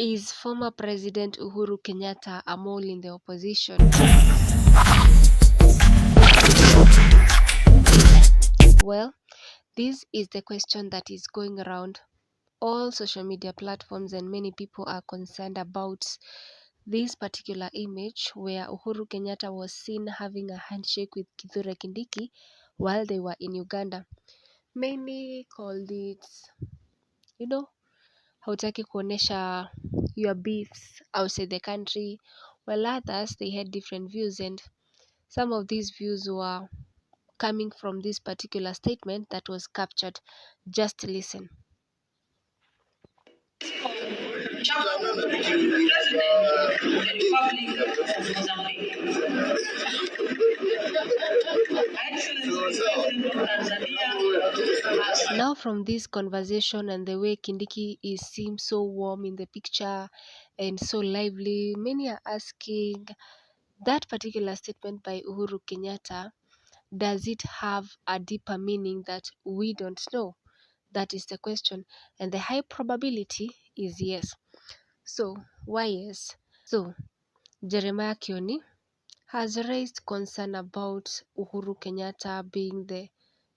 Is former President Uhuru Kenyatta a mole in the opposition? Well, this is the question that is going around all social media platforms, and many people are concerned about this particular image where Uhuru Kenyatta was seen having a handshake with Kithure Kindiki while they were in Uganda. Many called it, hautaki kuonesha your beefs outside the country, while others, they had different views, and some of these views were coming from this particular statement that was captured. Just listen. Now from this conversation and the way Kindiki seems so warm in the picture and so lively, many are asking that particular statement by Uhuru Kenyatta, does it have a deeper meaning that we don't know? That is the question, and the high probability is yes. So why yes? So Jeremiah Kioni has raised concern about Uhuru Kenyatta being the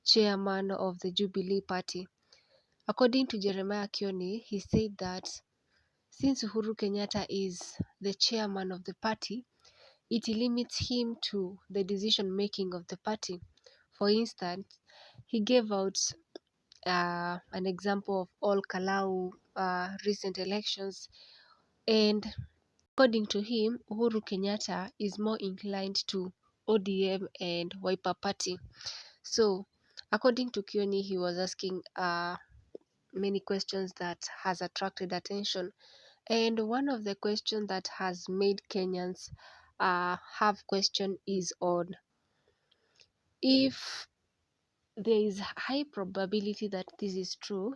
chairman of the Jubilee Party. According to Jeremiah Kioni, he said that since Uhuru Kenyatta is the chairman of the party, it limits him to the decision making of the party. For instance, he gave out an example of all Kalau recent elections, and according to him, Uhuru Kenyatta is more inclined to ODM and Wiper Party. So, according to Kioni, he was asking many questions that has attracted attention, and one of the questions that has made Kenyans have question is on if there is high probability that this is true,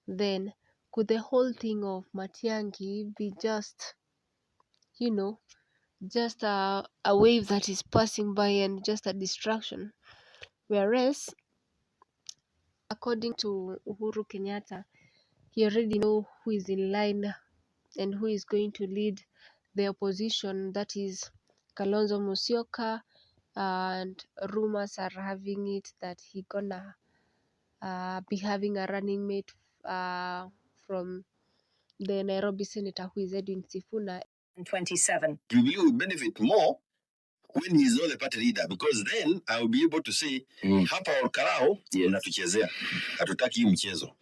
then could the whole thing of Matiang'i be just, just a wave that is passing by and just a distraction? Whereas, according to Uhuru Kenyatta, he already know who is in line and who is going to lead the opposition, that is Kalonzo Musyoka, and rumors are having it that he gonna be having a running mate from the Nairobi senator, who is Edwin Sifuna. 27. Jubilee will benefit more when he is not the party leader, because then I will be able to say hapa Olkarao unatuchezea, hatutaki hii mchezo,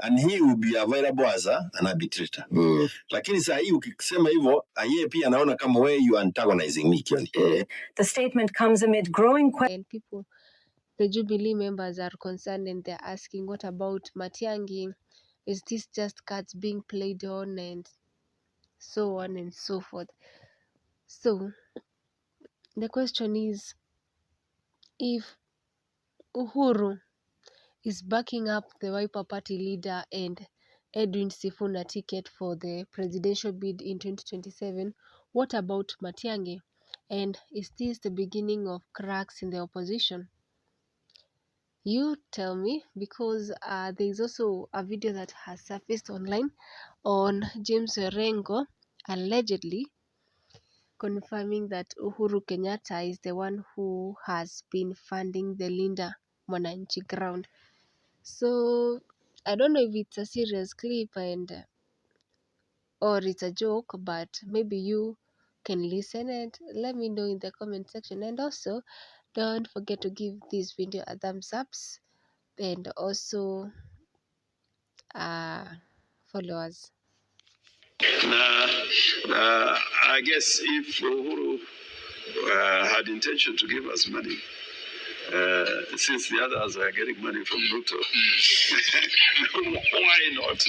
and he will be available as an arbitrator. Lakini saa hii ukisema hivyo, yeye pia anaona kama wewe you antagonizing me. The statement comes amid growing and people, the Jubilee members are concerned, and they're asking, what about Matiang'i? Is this just cards being played on, and so on and so forth? So the question is, if Uhuru is backing up the Wiper Party leader and Edwin Sifuna ticket for the presidential bid in 2027, what about Matiang'i? And is this the beginning of cracks in the opposition? You tell me, because there is also a video that has surfaced online on James Orengo allegedly confirming that Uhuru Kenyatta is the one who has been funding the Linda Mwananchi ground. So I don't know if it's a serious clip or it's a joke, but maybe you can listen and let me know in the comment section. And also, don't forget to give this video a thumbs up, and also follow us. I guess if Uhuru had intention to give us money, since the others are getting money from Ruto, why not?